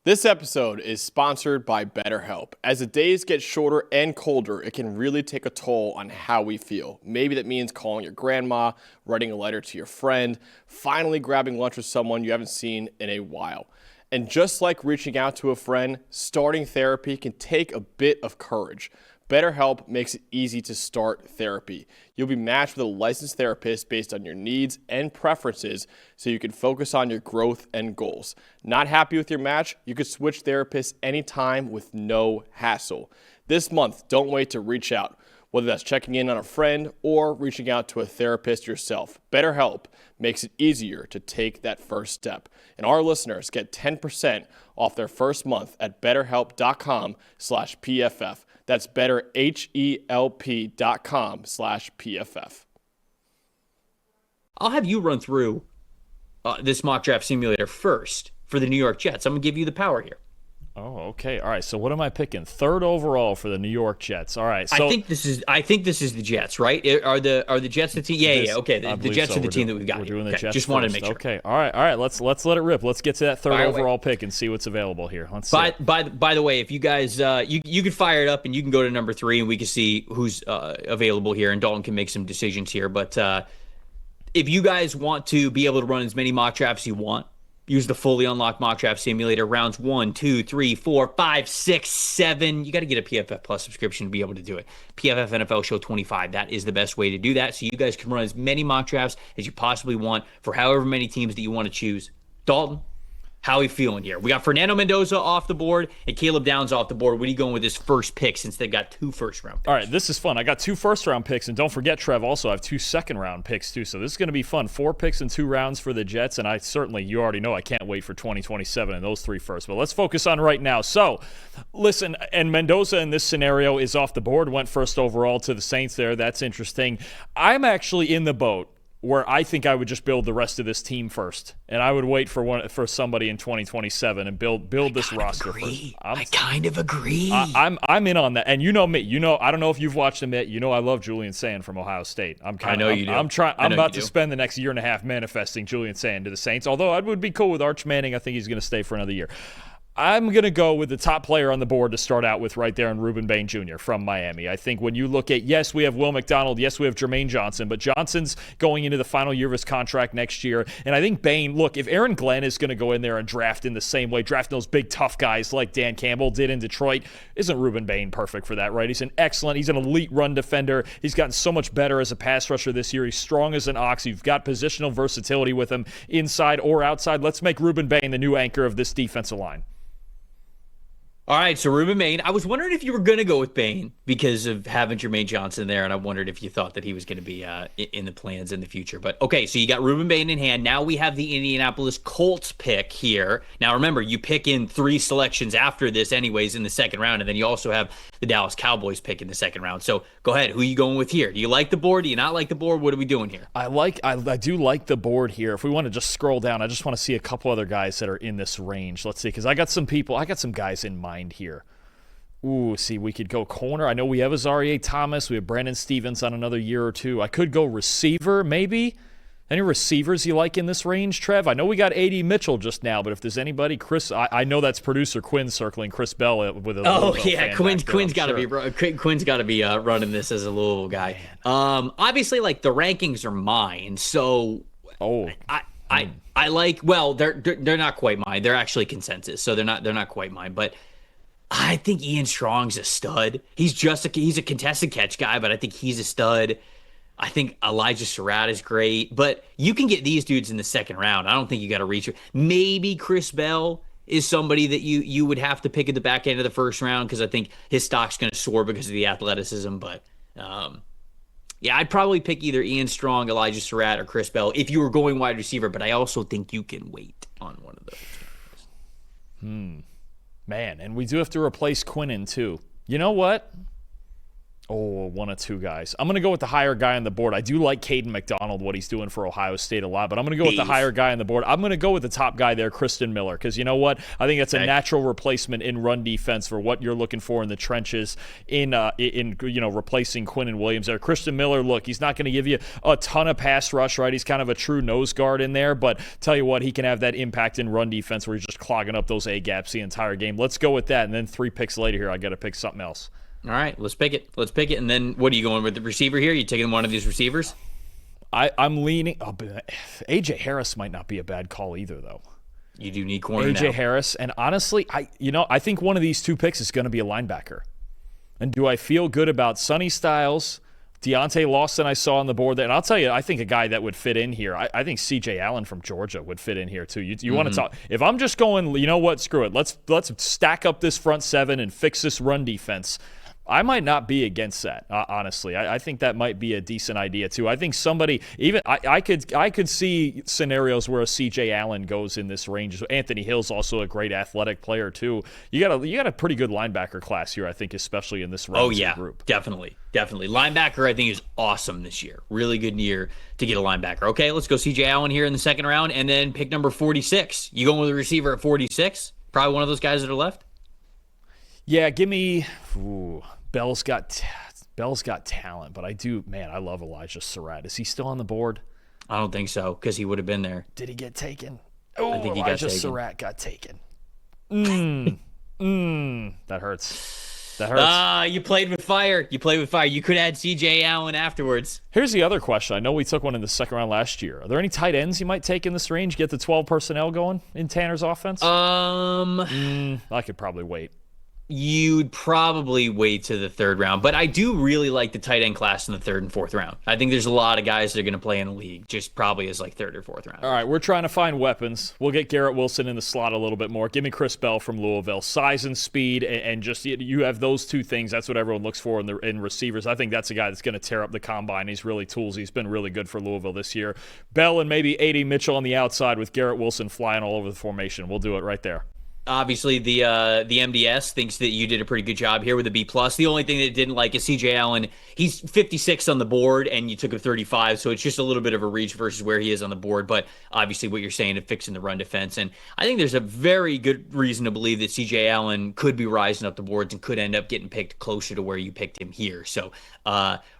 This episode is sponsored by BetterHelp. As the days get shorter and colder, it can really take a toll on how we feel. Maybe that means calling your grandma, writing a letter to your friend, finally grabbing lunch with someone you haven't seen in a while. And just like reaching out to a friend, starting therapy can take a bit of courage. BetterHelp makes it easy to start therapy. You'll be matched with a licensed therapist based on your needs and preferences so you can focus on your growth and goals. Not happy with your match? You can switch therapists anytime with no hassle. This month, don't wait to reach out, whether that's checking in on a friend or reaching out to a therapist yourself. BetterHelp makes it easier to take that first step. And our listeners get 10% off their first month at betterhelp.com/PFF. That's betterhelp.com/PFF. I'll have you run through this mock draft simulator first for the New York Jets. I'm going to give you the power here. Oh, okay. All right. So what am I picking? Third overall for the New York Jets. All right. So I think this is the Jets, right? Are the Jets the team? Yeah. Okay. The Jets are the team that we've got. We're doing the Jets. Just wanted to make sure. Okay. All right. Let's let it rip. Let's get to that third overall pick and see what's available here. Let's see. By the way, if you guys you can fire it up and you can go to number 3 and we can see who's available here, and Dalton can make some decisions here. But if you guys want to be able to run as many mock drafts as you want, use the fully unlocked mock draft simulator. Rounds 1, 2, 3, 4, 5, 6, 7. You got to get a PFF Plus subscription to be able to do it. PFF NFL Show 25. That is the best way to do that. So you guys can run as many mock drafts as you possibly want for however many teams that you want to choose. Dalton, how are we feeling here? We got Fernando Mendoza off the board and Caleb Downs off the board. What are you going with this first pick since they've got 2 first-round picks? All right, this is fun. I got 2 first-round picks, and don't forget, Trev, also I have 2 second-round picks, too. So this is going to be fun. 4 picks in 2 rounds for the Jets, and you already know I can't wait for 2027 and those 3 first. But let's focus on right now. So, listen, and Mendoza in this scenario is off the board, went first overall to the Saints there. That's interesting. I'm actually in the boat where I think I would just build the rest of this team first, and I would wait for somebody in 2027 and build this roster first. I kind of agree. I'm in on that, and you know me. You know I don't know if you've watched him yet. You know I love Julian Sand from Ohio State. I know you do. I'm about to spend the next year and a half manifesting Julian Sand to the Saints. Although I would be cool with Arch Manning. I think he's going to stay for another year. I'm going to go with the top player on the board to start out with right there in Ruben Bain Jr. from Miami. I think when you look at, yes, we have Will McDonald, yes, we have Jermaine Johnson, but Johnson's going into the final year of his contract next year. And I think Bain, look, if Aaron Glenn is going to go in there and draft in the same way, draft those big tough guys like Dan Campbell did in Detroit, isn't Ruben Bain perfect for that, right? He's an elite run defender. He's gotten so much better as a pass rusher this year. He's strong as an ox. You've got positional versatility with him inside or outside. Let's make Ruben Bain the new anchor of this defensive line. All right, so Ruben Bain. I was wondering if you were going to go with Bain because of having Jermaine Johnson there, and I wondered if you thought that he was going to be in the plans in the future. But, okay, so you got Ruben Bain in hand. Now we have the Indianapolis Colts pick here. Now, remember, you pick in 3 selections after this anyways in the second round, and then you also have the Dallas Cowboys pick in the second round. So, go ahead. Who are you going with here? Do you like the board? Do you not like the board? What are we doing here? I do like the board here. If we want to just scroll down, I just want to see a couple other guys that are in this range. Let's see, because I got some guys in mind here. Ooh, see, we could go corner. I know we have Azaria Thomas. We have Brandon Stevens on another year or 2. I could go receiver, maybe. Any receivers you like in this range, Trev? I know we got A.D. Mitchell just now, but if there's anybody, Chris, I know that's producer Quinn circling Chris Bell with a. Oh yeah, Quinn's got to be running this as a Louisville guy. Obviously, like the rankings are mine, so. I like. Well, they're not quite mine. They're actually consensus, so they're not quite mine, but. I think Ian Strong's a stud. He's a contested catch guy, but I think he's a stud. I think Elijah Surratt is great, but you can get these dudes in the second round. I don't think you got to reach it. Maybe Chris Bell is somebody that you would have to pick at the back end of the first round because I think his stock's going to soar because of the athleticism. But yeah, I'd probably pick either Ian Strong, Elijah Surratt, or Chris Bell if you were going wide receiver. But I also think you can wait on one of those. Man, and we do have to replace Quinnen, too. You know what? Oh, one of two guys. I'm going to go with the higher guy on the board. I do like Caden McDonald, what he's doing for Ohio State a lot, but I'm going to go with the higher guy on the board. I'm going to go with the top guy there, Kristen Miller, because you know what? I think that's a natural replacement in run defense for what you're looking for in the trenches in replacing Quinnen Williams there. Kristen Miller, look, he's not going to give you a ton of pass rush, right? He's kind of a true nose guard in there, but tell you what, he can have that impact in run defense where he's just clogging up those A-gaps the entire game. Let's go with that, and then 3 picks later here, I got to pick something else. All right, let's pick it. And then what are you going with the receiver here? You taking one of these receivers? I'm leaning. A.J. Harris might not be a bad call either, though. You do need corner A.J. Harris, and honestly, I think one of these 2 picks is going to be a linebacker. And do I feel good about Sonny Styles, Deontay Lawson I saw on the board there? And I'll tell you, I think a guy that would fit in here, I think C.J. Allen from Georgia would fit in here too. You want to talk? If I'm just going, you know what? Screw it. Let's stack up this front 7 and fix this run defense. I might not be against that, honestly. I think that might be a decent idea too. I think somebody, even I could see scenarios where a C.J. Allen goes in this range. Anthony Hill's also a great athletic player too. You got a pretty good linebacker class here, I think, especially in this group. Oh yeah, definitely. Linebacker, I think, is awesome this year. Really good year to get a linebacker. Okay, let's go C.J. Allen here in the second round, and then pick number 46. You going with a receiver at 46? Probably one of those guys that are left. Yeah, give me. Bell's got talent, but I love Elijah Surratt. Is he still on the board? I don't think so, because he would have been there. Did he get taken? Oh, I think he got taken. Surratt got taken. That hurts. You played with fire. You could add C.J. Allen afterwards. Here's the other question. I know we took one in the second round last year. Are there any tight ends you might take in this range? Get the 12 personnel going in Tanner's offense? I could probably wait. You'd probably wait to the third round, but I do really like the tight end class in the third and fourth round. I think there's a lot of guys that are going to play in the league, just probably as like third or fourth round. All right, we're trying to find weapons. We'll get Garrett Wilson in the slot a little bit more. Give me Chris Bell from Louisville. Size and speed, and just you have those 2 things. That's what everyone looks for in receivers. I think that's a guy that's going to tear up the combine. He's really tools. He's been really good for Louisville this year. Bell and maybe A.D. Mitchell on the outside with Garrett Wilson flying all over the formation. We'll do it right there. Obviously, the MDS thinks that you did a pretty good job here with a B+. The only thing that it didn't like is C.J. Allen. He's 56 on the board, and you took him 35, so it's just a little bit of a reach versus where he is on the board. But obviously, what you're saying is fixing the run defense. And I think there's a very good reason to believe that C.J. Allen could be rising up the boards and could end up getting picked closer to where you picked him here. So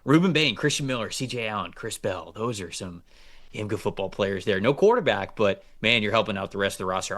Ruben Bain, Christian Miller, C.J. Allen, Chris Bell, those are some damn good football players there. No quarterback, but, man, you're helping out the rest of the roster.